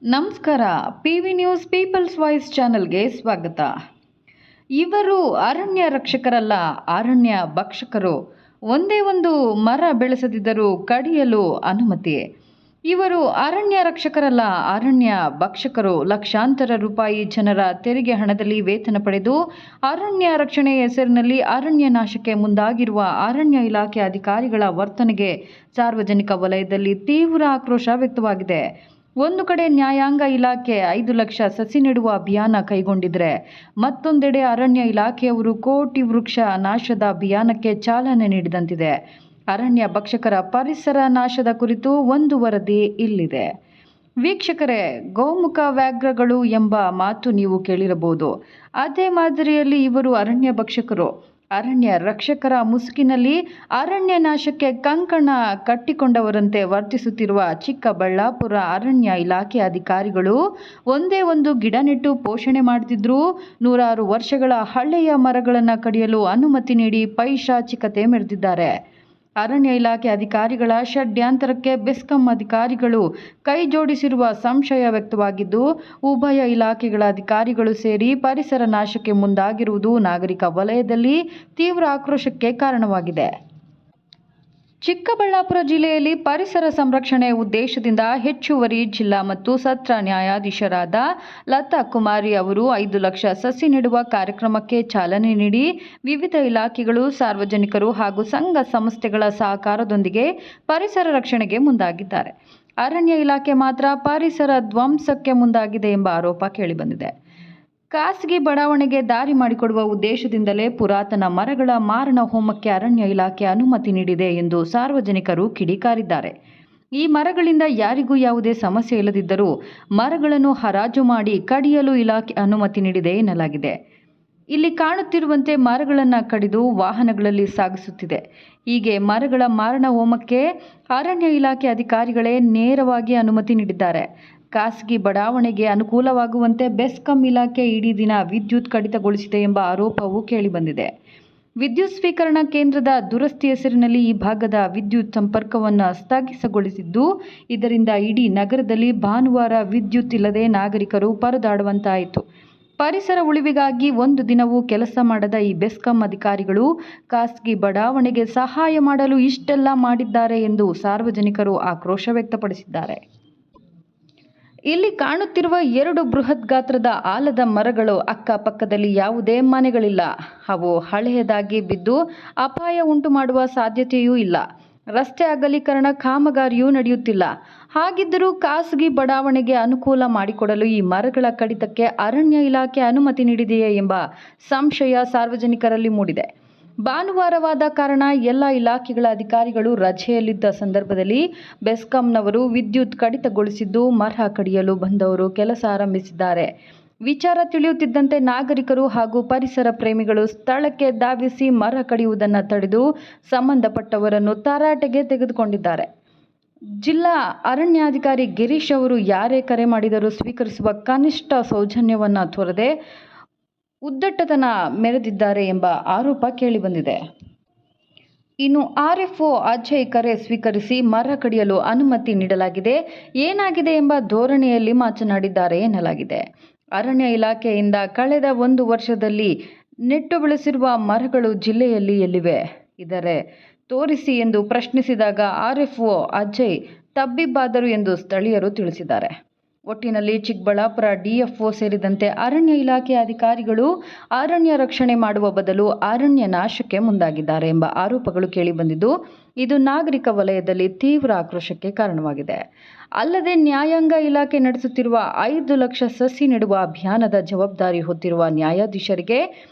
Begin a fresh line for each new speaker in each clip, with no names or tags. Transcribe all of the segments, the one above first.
ನಮಸ್ಕಾರ. PV news people's voice ಚಾನೆಲ್ಗೆ ಸ್ವಾಗತ. ಇವರು ಅರಣ್ಯ ರಕ್ಷಕರಲ್ಲ, ಅರಣ್ಯ ಭಕ್ಷಕರು. ಒಂದೇ ಒಂದು ಮರ ಬೆಳೆಸದಿದ್ದರೂ ಕಡಿಯಲು ಅನುಮತಿ. ಇವರು ಅರಣ್ಯ ರಕ್ಷಕರಲ್ಲ, ಅರಣ್ಯ ಭಕ್ಷಕರು. ಲಕ್ಷಾಂತರ ರೂಪಾಯಿ ಜನರ ತೆರಿಗೆ ಹಣದಲ್ಲಿ ವೇತನ ಪಡೆದು ಅರಣ್ಯ ರಕ್ಷಣೆ ಹೆಸರಿನಲ್ಲಿ ಅರಣ್ಯ ನಾಶಕ್ಕೆ ಮುಂದಾಗಿರುವ ಅರಣ್ಯ ಇಲಾಖೆ ಅಧಿಕಾರಿಗಳ ವರ್ತನೆಗೆ ಸಾರ್ವಜನಿಕ ವಲಯದಲ್ಲಿ ತೀವ್ರ ಆಕ್ರೋಶ ವ್ಯಕ್ತವಾಗಿದೆ. ಒಂದು ಕಡೆ ನ್ಯಾಯಾಂಗ ಇಲಾಖೆ 5 ಲಕ್ಷ ಸಸಿ ನೆಡುವ ಅಭಿಯಾನ ಕೈಗೊಂಡಿದ್ರೆ, ಮತ್ತೊಂದೆಡೆ ಅರಣ್ಯ ಇಲಾಖೆಯವರು ಕೋಟಿ ವೃಕ್ಷ ನಾಶದ ಅಭಿಯಾನಕ್ಕೆ ಚಾಲನೆ ನೀಡಿದಂತಿದೆ. ಅರಣ್ಯ ಭಕ್ಷಕರ ಪರಿಸರ ನಾಶದ ಕುರಿತು ಒಂದು ವರದಿ ಇಲ್ಲಿದೆ. ವೀಕ್ಷಕರೇ, ಗೋಮುಖ ವ್ಯಾಘ್ರಗಳು ಎಂಬ ಮಾತು ನೀವು ಕೇಳಿರಬಹುದು. ಅದೇ ಮಾದರಿಯಲ್ಲಿ ಇವರು ಅರಣ್ಯ ಭಕ್ಷಕರು. ಅರಣ್ಯ ರಕ್ಷಕರ ಮುಸುಕಿನಲ್ಲಿ ಅರಣ್ಯ ನಾಶಕ್ಕೆ ಕಂಕಣ ಕಟ್ಟಿಕೊಂಡವರಂತೆ ವರ್ತಿಸುತ್ತಿರುವ ಚಿಕ್ಕಬಳ್ಳಾಪುರ ಅರಣ್ಯ ಇಲಾಖೆ ಅಧಿಕಾರಿಗಳು ಒಂದೇ ಒಂದು ಗಿಡ ನೆಟ್ಟು ಪೋಷಣೆ ಮಾಡುತ್ತಿದ್ದರೂ ನೂರಾರು ವರ್ಷಗಳ ಹಳೆಯ ಮರಗಳನ್ನು ಕಡಿಯಲು ಅನುಮತಿ ನೀಡಿ ಪೈಶಾಚಿಕತೆ ಮೆರೆದಿದ್ದಾರೆ. ಅರಣ್ಯ ಇಲಾಖೆ ಅಧಿಕಾರಿಗಳ ಷಡ್ಯಂತರಕ್ಕೆ ಬೆಸ್ಕಾಂ ಅಧಿಕಾರಿಗಳು ಕೈ ಜೋಡಿಸಿರುವ ಸಂಶಯ ವ್ಯಕ್ತವಾಗಿದ್ದು, ಉಭಯ ಇಲಾಖೆಗಳ ಅಧಿಕಾರಿಗಳು ಸೇರಿ ಪರಿಸರ ನಾಶಕ್ಕೆ ಮುಂದಾಗಿರುವುದು ನಾಗರಿಕ ವಲಯದಲ್ಲಿ ತೀವ್ರ ಆಕ್ರೋಶಕ್ಕೆ ಕಾರಣವಾಗಿದೆ. ಚಿಕ್ಕಬಳ್ಳಾಪುರ ಜಿಲ್ಲೆಯಲ್ಲಿ ಪರಿಸರ ಸಂರಕ್ಷಣೆ ಉದ್ದೇಶದಿಂದ ಹೆಚ್ಚುವರಿ ಜಿಲ್ಲಾ ಮತ್ತು ಸತ್ರ ನ್ಯಾಯಾಧೀಶರಾದ ಲತಾ ಕುಮಾರಿ ಅವರು 5 ಲಕ್ಷ ಸಸಿ ನೆಡುವ ಕಾರ್ಯಕ್ರಮಕ್ಕೆ ಚಾಲನೆ ನೀಡಿ ವಿವಿಧ ಇಲಾಖೆಗಳು, ಸಾರ್ವಜನಿಕರು ಹಾಗೂ ಸಂಘ ಸಂಸ್ಥೆಗಳ ಸಹಕಾರದೊಂದಿಗೆ ಪರಿಸರ ರಕ್ಷಣೆಗೆ ಮುಂದಾಗಿದ್ದಾರೆ. ಅರಣ್ಯ ಇಲಾಖೆ ಮಾತ್ರ ಪರಿಸರ ಧ್ವಂಸಕ್ಕೆ ಮುಂದಾಗಿದೆ ಎಂಬ ಆರೋಪ ಕೇಳಿಬಂದಿದೆ. ಖಾಸಗಿ ಬಡಾವಣೆಗೆ ದಾರಿ ಮಾಡಿಕೊಡುವ ಉದ್ದೇಶದಿಂದಲೇ ಪುರಾತನ ಮರಗಳ ಮಾರಣ ಹೋಮಕ್ಕೆ ಅರಣ್ಯ ಇಲಾಖೆ ಅನುಮತಿ ನೀಡಿದೆ ಎಂದು ಸಾರ್ವಜನಿಕರು ಕಿಡಿಕಾರಿದ್ದಾರೆ. ಈ ಮರಗಳಿಂದ ಯಾರಿಗೂ ಯಾವುದೇ ಸಮಸ್ಯೆ ಇಲ್ಲದಿದ್ದರೂ ಮರಗಳನ್ನು ಹರಾಜು ಮಾಡಿ ಕಡಿಯಲು ಇಲಾಖೆ ಅನುಮತಿ ನೀಡಿದೆ ಎನ್ನಲಾಗಿದೆ. ಇಲ್ಲಿ ಕಾಣುತ್ತಿರುವಂತೆ ಮರಗಳನ್ನು ಕಡಿದು ವಾಹನಗಳಲ್ಲಿ ಸಾಗಿಸುತ್ತಿದೆ. ಹೀಗೆ ಮರಗಳ ಮಾರಣ ಹೋಮಕ್ಕೆ ಅರಣ್ಯ ಇಲಾಖೆ ಅಧಿಕಾರಿಗಳೇ ನೇರವಾಗಿ ಅನುಮತಿ ನೀಡಿದ್ದಾರೆ. ಖಾಸಗಿ ಬಡಾವಣೆಗೆ ಅನುಕೂಲವಾಗುವಂತೆ ಬೆಸ್ಕಾಂ ಇಲಾಖೆ ಇಡೀ ದಿನ ವಿದ್ಯುತ್ ಕಡಿತಗೊಳಿಸಿದೆ ಎಂಬ ಆರೋಪವೂ ಕೇಳಿಬಂದಿದೆ. ವಿದ್ಯುತ್ ಸ್ವೀಕರಣಾ ಕೇಂದ್ರದ ದುರಸ್ತಿ ಹೆಸರಿನಲ್ಲಿ ಈ ಭಾಗದ ವಿದ್ಯುತ್ ಸಂಪರ್ಕವನ್ನು ಸ್ಥಗಿತಗೊಳಿಸಿದ್ದು, ಇದರಿಂದ ಇಡೀ ನಗರದಲ್ಲಿ ಭಾನುವಾರ ವಿದ್ಯುತ್ ಇಲ್ಲದೆ ನಾಗರಿಕರು ಪರದಾಡುವಂತಾಯಿತು. ಪರಿಸರ ಉಳಿವಿಗಾಗಿ ಒಂದು ದಿನವೂ ಕೆಲಸ ಮಾಡದ ಈ ಬೆಸ್ಕಾಂ ಅಧಿಕಾರಿಗಳು ಖಾಸಗಿ ಬಡಾವಣೆಗೆ ಸಹಾಯ ಮಾಡಲು ಇಷ್ಟೆಲ್ಲ ಮಾಡಿದ್ದಾರೆ ಎಂದು ಸಾರ್ವಜನಿಕರು ಆಕ್ರೋಶ ವ್ಯಕ್ತಪಡಿಸಿದ್ದಾರೆ. ಇಲ್ಲಿ ಕಾಣುತ್ತಿರುವ 2 ಬೃಹತ್ ಗಾತ್ರದ ಆಲದ ಮರಗಳು ಅಕ್ಕಪಕ್ಕದಲ್ಲಿ ಯಾವುದೇ ಮನೆಗಳಿಲ್ಲ. ಅವು ಹಳೆಯದಾಗಿ ಬಿದ್ದು ಅಪಾಯ ಉಂಟು ಮಾಡುವ ಸಾಧ್ಯತೆಯೂ ಇಲ್ಲ. ರಸ್ತೆ ಅಗಲೀಕರಣ ಕಾಮಗಾರಿಯೂ ನಡೆಯುತ್ತಿಲ್ಲ. ಹಾಗಿದ್ದರೂ ಖಾಸಗಿ ಬಡಾವಣೆಗೆ ಅನುಕೂಲ ಮಾಡಿಕೊಡಲು ಈ ಮರಗಳ ಕಡಿತಕ್ಕೆ ಅರಣ್ಯ ಇಲಾಖೆ ಅನುಮತಿ ನೀಡಿದೆಯೇ ಎಂಬ ಸಂಶಯ ಸಾರ್ವಜನಿಕರಲ್ಲಿ ಮೂಡಿದೆ. ಭಾನುವಾರವಾದ ಕಾರಣ ಎಲ್ಲ ಇಲಾಖೆಗಳ ಅಧಿಕಾರಿಗಳು ರಜೆಯಲ್ಲಿದ್ದ ಸಂದರ್ಭದಲ್ಲಿ ಬೆಸ್ಕಾಂನವರು ವಿದ್ಯುತ್ ಕಡಿತಗೊಳಿಸಿದ್ದು, ಮರ ಕಡಿಯಲು ಬಂದವರು ಕೆಲಸ ಆರಂಭಿಸಿದ್ದಾರೆ. ವಿಚಾರ ತಿಳಿಯುತ್ತಿದ್ದಂತೆ ನಾಗರಿಕರು ಹಾಗೂ ಪರಿಸರ ಪ್ರೇಮಿಗಳು ಸ್ಥಳಕ್ಕೆ ಧಾವಿಸಿ ಮರ ಕಡಿಯುವುದನ್ನು ತಡೆದು ಸಂಬಂಧಪಟ್ಟವರನ್ನು ತರಾಟೆಗೆ ತೆಗೆದುಕೊಂಡಿದ್ದಾರೆ. ಜಿಲ್ಲಾ ಅರಣ್ಯಾಧಿಕಾರಿ ಗಿರೀಶ್ ಅವರು ಯಾರೇ ಕರೆ ಮಾಡಿದರೂ ಸ್ವೀಕರಿಸುವ ಕನಿಷ್ಠ ಸೌಜನ್ಯವನ್ನು ತೋರದೆ ಉದ್ದಟತನ ಮೆರೆದಿದ್ದಾರೆ ಎಂಬ ಆರೋಪ ಕೇಳಿಬಂದಿದೆ. ಇನ್ನು RFO ಅಜಯ್ ಕರೆ ಸ್ವೀಕರಿಸಿ ಮರ ಕಡಿಯಲು ಅನುಮತಿ ನೀಡಲಾಗಿದೆ, ಏನಾಗಿದೆ ಎಂಬ ಧೋರಣೆಯಲ್ಲಿ ಮಾತನಾಡಿದ್ದಾರೆ ಎನ್ನಲಾಗಿದೆ. ಅರಣ್ಯ ಇಲಾಖೆಯಿಂದ ಕಳೆದ 1 ವರ್ಷದಲ್ಲಿ ನೆಟ್ಟು ಬೆಳೆಸಿರುವ ಮರಗಳು ಜಿಲ್ಲೆಯಲ್ಲಿ ಎಲ್ಲಿವೆ, ಇದರ ತೋರಿಸಿ ಎಂದು ಪ್ರಶ್ನಿಸಿದಾಗ RFO ಅಜಯ್ ತಬ್ಬಿಬ್ಬಾದರು ಎಂದು ಸ್ಥಳೀಯರು ತಿಳಿಸಿದ್ದಾರೆ. ಒಟ್ಟಿನಲ್ಲಿ ಚಿಕ್ಕಬಳ್ಳಾಪುರ DFO ಸೇರಿದಂತೆ ಅರಣ್ಯ ಇಲಾಖೆ ಅಧಿಕಾರಿಗಳು ಅರಣ್ಯ ರಕ್ಷಣೆ ಮಾಡುವ ಬದಲು ಅರಣ್ಯ ನಾಶಕ್ಕೆ ಮುಂದಾಗಿದ್ದಾರೆ ಎಂಬ ಆರೋಪಗಳು ಕೇಳಿಬಂದಿದ್ದು, ಇದು ನಾಗರಿಕ ವಲಯದಲ್ಲಿ ತೀವ್ರ ಆಕ್ರೋಶಕ್ಕೆ ಕಾರಣವಾಗಿದೆ. ಅಲ್ಲದೆ ನ್ಯಾಯಾಂಗ ಇಲಾಖೆ ನಡೆಸುತ್ತಿರುವ 5 ಲಕ್ಷ ಸಸಿ ನೆಡುವ ಅಭಿಯಾನದ ಜವಾಬ್ದಾರಿ ಹೊತ್ತಿರುವ ನ್ಯಾಯಾಧೀಶರಿಗೆ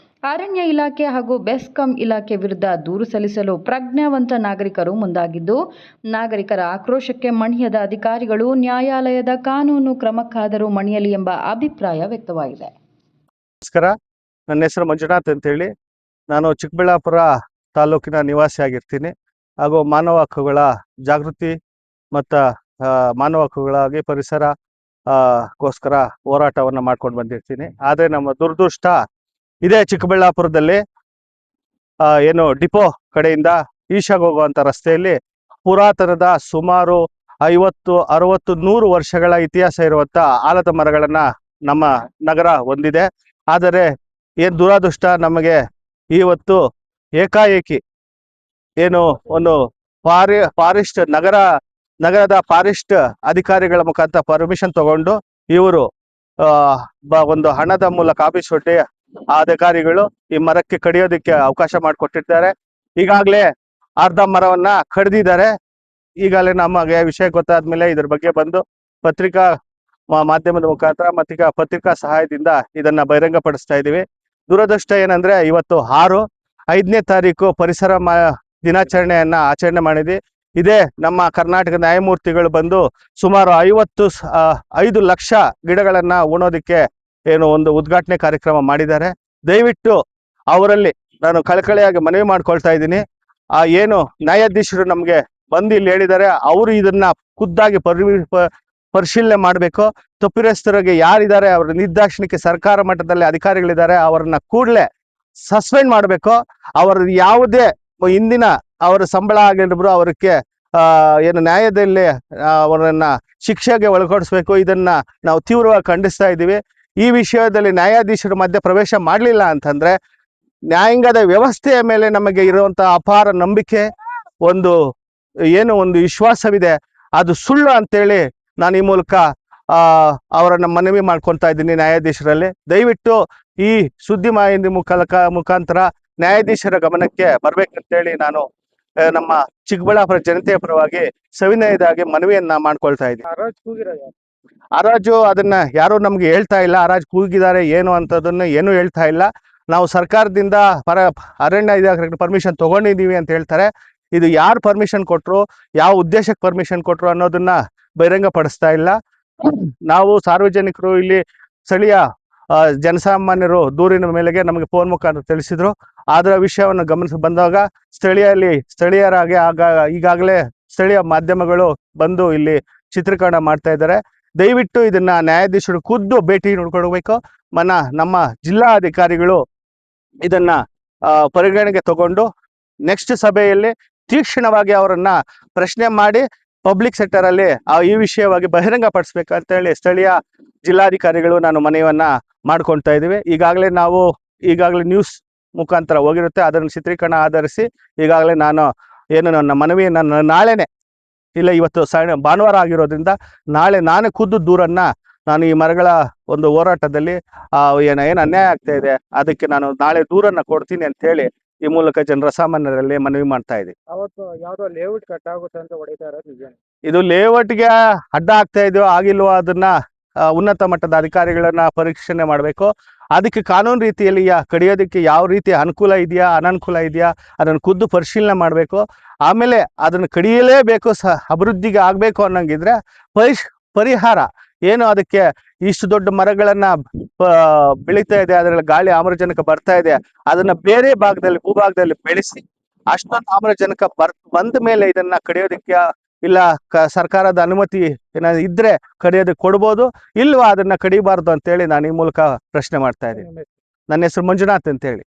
ಅರಣ್ಯ ಇಲಾಖೆ ಹಾಗೂ ಬೆಸ್ಕಾಂ ಇಲಾಖೆ ವಿರುದ್ಧ ದೂರು ಸಲ್ಲಿಸಲು ಪ್ರಜ್ಞಾವಂತ ನಾಗರಿಕರು ಮುಂದಾಗಿದ್ದು, ನಾಗರಿಕರ ಆಕ್ರೋಶಕ್ಕೆ ಮಣಿಯದ ಅಧಿಕಾರಿಗಳು ನ್ಯಾಯಾಲಯದ ಕಾನೂನು ಕ್ರಮಕ್ಕಾದರೂ ಮಣಿಯಲಿ ಎಂಬ ಅಭಿಪ್ರಾಯ ವ್ಯಕ್ತವಾಗಿದೆ.
ನಮಸ್ಕಾರ, ನನ್ನ ಹೆಸರು ಮಂಜುನಾಥ್ ಅಂತೇಳಿ. ನಾನು ಚಿಕ್ಕಬಳ್ಳಾಪುರ ತಾಲೂಕಿನ ನಿವಾಸಿಯಾಗಿರ್ತೀನಿ ಹಾಗೂ ಮಾನವ ಹಕ್ಕುಗಳ ಜಾಗೃತಿ ಮತ್ತು ಮಾನವ ಹಕ್ಕುಗಳಾಗಿ ಪರಿಸರ ಗೋಸ್ಕರ ಹೋರಾಟವನ್ನು ಮಾಡ್ಕೊಂಡು ಬಂದಿರ್ತೀನಿ. ಆದರೆ ನಮ್ಮ ದುರದೃಷ್ಟ ಇದೇ ಚಿಕ್ಕಬಳ್ಳಾಪುರದಲ್ಲಿ ಏನು ಡಿಪೋ ಕಡೆಯಿಂದ ಈಶಾಗ್ ಹೋಗುವಂಥ ರಸ್ತೆಯಲ್ಲಿ ಪುರಾತನದ ಸುಮಾರು 50, 60, 100 ವರ್ಷಗಳ ಇತಿಹಾಸ ಇರುವಂತ ಆಲದ ಮರಗಳನ್ನ ನಮ್ಮ ನಗರ ಹೊಂದಿದೆ. ಆದರೆ ಏನ್ ದುರಾದೃಷ್ಟ, ನಮಗೆ ಇವತ್ತು ಏಕಾಏಕಿ ಏನು ಒಂದು ಫಾರೆಸ್ಟ್ ನಗರದ ಫಾರೆಸ್ಟ್ ಅಧಿಕಾರಿಗಳ ಮುಖಾಂತರ ಪರ್ಮಿಷನ್ ತಗೊಂಡು ಇವರು ಒಂದು ಹಣದ ಮೂಲಕ ಆಫೀಸ್ ಹೊಟ್ಟೆ ಆ ಅಧಿಕಾರಿಗಳು ಈ ಮರಕ್ಕೆ ಕಡಿಯೋದಕ್ಕೆ ಅವಕಾಶ ಮಾಡಿಕೊಟ್ಟಿರ್ತಾರೆ. ಈಗಾಗಲೇ ಅರ್ಧ ಮರವನ್ನ ಕಡಿದಿದ್ದಾರೆ. ಈಗಾಗಲೇ ನಮಗೆ ವಿಷಯ ಗೊತ್ತಾದ್ಮೇಲೆ ಇದ್ರ ಬಗ್ಗೆ ಬಂದು ಪತ್ರಿಕಾ ಮಾಧ್ಯಮದ ಮುಖಾಂತರ ಮತ್ತೀಗ ಪತ್ರಿಕಾ ಸಹಾಯದಿಂದ ಇದನ್ನ ಬಹಿರಂಗಪಡಿಸ್ತಾ ಇದೀವಿ. ದುರದೃಷ್ಟ ಏನಂದ್ರೆ ಇವತ್ತು 5ನೇ ತಾರೀಕು ಪರಿಸರ ದಿನಾಚರಣೆಯನ್ನ ಆಚರಣೆ ಮಾಡಿದ್ವಿ. ಇದೇ ನಮ್ಮ ಕರ್ನಾಟಕ ನ್ಯಾಯಮೂರ್ತಿಗಳು ಬಂದು ಸುಮಾರು 5 ಲಕ್ಷ ಗಿಡಗಳನ್ನ ಉಣೋದಕ್ಕೆ ಒಂದು ಉದ್ಘಾಟನೆ ಕಾರ್ಯಕ್ರಮ ಮಾಡಿದ್ದಾರೆ. ದಯವಿಟ್ಟು ಅವರಲ್ಲಿ ನಾನು ಕಳಕಳಿಯಾಗಿ ಮನವಿ ಮಾಡ್ಕೊಳ್ತಾ ಇದ್ದೀನಿ. ಏನು ನ್ಯಾಯಾಧೀಶರು ನಮ್ಗೆ ಬಂದು ಇಲ್ಲಿ ಹೇಳಿದ್ದಾರೆ, ಅವರು ಇದನ್ನ ಖುದ್ದಾಗಿ ಪರಿಶೀಲನೆ ಮಾಡಬೇಕು. ತಪ್ಪಿತಸ್ಥರಿಗೆ ಯಾರಿದ್ದಾರೆ ಅವರ ನಿರ್ದಾಕ್ಷಿಣ್ಯಕ್ಕೆ ಸರ್ಕಾರ ಮಟ್ಟದಲ್ಲಿ ಅಧಿಕಾರಿಗಳಿದ್ದಾರೆ, ಅವರನ್ನ ಕೂಡಲೇ ಸಸ್ಪೆಂಡ್ ಮಾಡಬೇಕು. ಅವರ ಯಾವುದೇ ಹಿಂದಿನ ಅವರ ಸಂಬಳ ಆಗಿರ್ಬೋದು ಅವರಿಗೆ ಏನು ನ್ಯಾಯದಲ್ಲಿ ಅವರನ್ನ ಶಿಕ್ಷೆಗೆ ಒಳಪಡಿಸ್ಬೇಕು. ಇದನ್ನ ನಾವು ತೀವ್ರವಾಗಿ ಖಂಡಿಸ್ತಾ ಇದ್ದೀವಿ. ಈ ವಿಷಯದಲ್ಲಿ ನ್ಯಾಯಾಧೀಶರ ಮಧ್ಯೆ ಪ್ರವೇಶ ಮಾಡಲಿಲ್ಲ ಅಂತಂದ್ರೆ ನ್ಯಾಯಾಂಗದ ವ್ಯವಸ್ಥೆಯ ಮೇಲೆ ನಮಗೆ ಇರುವಂತಹ ಅಪಾರ ನಂಬಿಕೆ, ಒಂದು ವಿಶ್ವಾಸವಿದೆ, ಅದು ಸುಳ್ಳು ಅಂತೇಳಿ ನಾನು ಈ ಮೂಲಕ ಅವರನ್ನ ಮನವಿ ಮಾಡ್ಕೊತಾ ಇದ್ದೀನಿ ನ್ಯಾಯಾಧೀಶರಲ್ಲಿ. ದಯವಿಟ್ಟು ಈ ಸುದ್ದಿ ಮಾಹಿತಿ ಮುಖಾಂತರ ನ್ಯಾಯಾಧೀಶರ ಗಮನಕ್ಕೆ ಬರ್ಬೇಕಂತೇಳಿ ನಾನು ನಮ್ಮ ಚಿಕ್ಕಬಳ್ಳಾಪುರ ಜನತೆಯ ಪರವಾಗಿ ಸವಿನಯದಾಗಿ ಮನವಿಯನ್ನ ಮಾಡ್ಕೊಳ್ತಾ ಇದ್ದೀನಿ. ಹರಾಜು ಅದನ್ನ ಯಾರು ನಮ್ಗೆ ಹೇಳ್ತಾ ಇಲ್ಲ, ಹರಾಜು ಕೂಗಿದ್ದಾರೆ ಏನು ಅಂತದನ್ನ ಏನು ಹೇಳ್ತಾ ಇಲ್ಲ. ನಾವು ಸರ್ಕಾರದಿಂದ ಅರಣ್ಯ ಇಲಾಖೆ ಪರ್ಮಿಷನ್ ತಗೊಂಡಿದೀವಿ ಅಂತ ಹೇಳ್ತಾರೆ. ಇದು ಯಾರು ಪರ್ಮಿಷನ್ ಕೊಟ್ರು, ಯಾವ ಉದ್ದೇಶಕ್ಕೆ ಪರ್ಮಿಷನ್ ಕೊಟ್ರು ಅನ್ನೋದನ್ನ ಬಹಿರಂಗ ಪಡಿಸ್ತಾ ಇಲ್ಲ. ನಾವು ಸಾರ್ವಜನಿಕರು, ಇಲ್ಲಿ ಸ್ಥಳೀಯ ಜನಸಾಮಾನ್ಯರು ದೂರಿನ ಮೇಲೆಗೆ ನಮಗೆ ಫೋನ್ ಮುಖಾಂತರ ತಿಳಿಸಿದ್ರು. ಅದರ ವಿಷಯವನ್ನು ಗಮನಿಸಿ ಬಂದಾಗ ಸ್ಥಳೀಯರಾಗಿ ಈಗಾಗಲೇ ಸ್ಥಳೀಯ ಮಾಧ್ಯಮಗಳು ಬಂದು ಇಲ್ಲಿ ಚಿತ್ರೀಕರಣ ಮಾಡ್ತಾ ಇದ್ದಾರೆ. ದಯವಿಟ್ಟು ಇದನ್ನ ನ್ಯಾಯಾಧೀಶರು ಖುದ್ದು ಭೇಟಿ ನೋಡ್ಕೊಳ್ಬೇಕು. ನಮ್ಮ ಜಿಲ್ಲಾ ಅಧಿಕಾರಿಗಳು ಇದನ್ನ ಪರಿಗಣನೆಗೆ ತಗೊಂಡು ನೆಕ್ಸ್ಟ್ ಸಭೆಯಲ್ಲಿ ತೀಕ್ಷ್ಣವಾಗಿ ಅವರನ್ನ ಪ್ರಶ್ನೆ ಮಾಡಿ ಪಬ್ಲಿಕ್ ಸೆಕ್ಟರ್ ಅಲ್ಲಿ ಈ ವಿಷಯವಾಗಿ ಬಹಿರಂಗ ಪಡಿಸ್ಬೇಕಂತ ಹೇಳಿ ಸ್ಥಳೀಯ ಜಿಲ್ಲಾಧಿಕಾರಿಗಳು ನಾನು ಮನವಿಯನ್ನ ಮಾಡ್ಕೊಳ್ತಾ ಇದೀವಿ. ಈಗಾಗಲೇ ನ್ಯೂಸ್ ಮುಖಾಂತರ ಹೋಗಿರುತ್ತೆ, ಅದನ್ನು ಚಿತ್ರೀಕರಣ ಆಧರಿಸಿ ಈಗಾಗಲೇ ನಾನು ನನ್ನ ಮನವಿಯನ್ನ ನಾಳೆನೆ, ಇಲ್ಲ ಇವತ್ತು ಭಾನುವಾರ ಆಗಿರೋದ್ರಿಂದ ನಾಳೆ ನಾನೇ ಖುದ್ದು ದೂರನ್ನ ನಾನು ಈ ಮರಗಳ ಒಂದು ಹೋರಾಟದಲ್ಲಿ ಏನು ಅನ್ಯಾಯ ಆಗ್ತಾ ಇದೆ ಅದಕ್ಕೆ ನಾನು ನಾಳೆ ದೂರನ್ನ ಕೊಡ್ತೀನಿ ಅಂತ ಹೇಳಿ ಈ ಮೂಲಕ ಜನಸಾಮಾನ್ಯರಲ್ಲಿ ಮನವಿ ಮಾಡ್ತಾ ಇದ್ದೀನಿ.
ಅವತ್ತು ಯಾವ್ದೋ ಲೇಔಟ್ ಕಟ್ ಆಗುತ್ತೆ ಅಂತ ಹೊಡಿತಾ ಇರೋದು ನಿಜ?
ಇದು ಲೇಔಟ್ಗೆ ಅಡ್ಡ ಆಗ್ತಾ ಇದೆಯೋ ಆಗಿಲ್ವೋ ಅದನ್ನ ಉನ್ನತ ಮಟ್ಟದ ಅಧಿಕಾರಿಗಳನ್ನ ಪರೀಕ್ಷಣೆ ಮಾಡಬೇಕು. ಅದಕ್ಕೆ ಕಾನೂನು ರೀತಿಯಲ್ಲಿ ಕಡಿಯೋದಕ್ಕೆ ಯಾವ ರೀತಿ ಅನುಕೂಲ ಇದೆಯಾ ಅನನುಕೂಲ ಇದೆಯಾ ಅದನ್ನು ಖುದ್ದು ಪರಿಶೀಲನೆ ಮಾಡಬೇಕು. ಆಮೇಲೆ ಅದನ್ನು ಕಡಿಯಲೇಬೇಕು, ಅಭಿವೃದ್ಧಿಗೆ ಆಗ್ಬೇಕು ಅನ್ನಂಗಿದ್ರೆ ಪರಿಹಾರ ಏನು, ಅದಕ್ಕೆ ಇಷ್ಟು ದೊಡ್ಡ ಮರಗಳನ್ನ ಬೆಳೀತಾ ಇದೆ, ಅದರಲ್ಲಿ ಗಾಳಿ ಆಮ್ಲಜನಕ ಬರ್ತಾ ಇದೆ, ಅದನ್ನ ಬೇರೆ ಭೂಭಾಗದಲ್ಲಿ ಬೆಳೆಸಿ ಅಷ್ಟೊಂದು ಆಮ್ಲಜನಕ ಬಂದ ಮೇಲೆ ಇದನ್ನ ಕಡಿಯೋದಕ್ಕೆ ಇಲ್ಲ ಸರ್ಕಾರದ ಅನುಮತಿ ಏನಾದ್ರು ಇದ್ರೆ ಕಡಿಯೋದಕ್ಕೆ ಕೊಡ್ಬೋದು, ಇಲ್ವಾ ಅದನ್ನ ಕಡಿಬಾರ್ದು ಅಂತೇಳಿ ನಾನು ಈ ಮೂಲಕ ಪ್ರಶ್ನೆ ಮಾಡ್ತಾ ಇದ್ದೀನಿ. ನನ್ನ ಹೆಸರು ಮಂಜುನಾಥ್ ಅಂತ ಹೇಳಿ.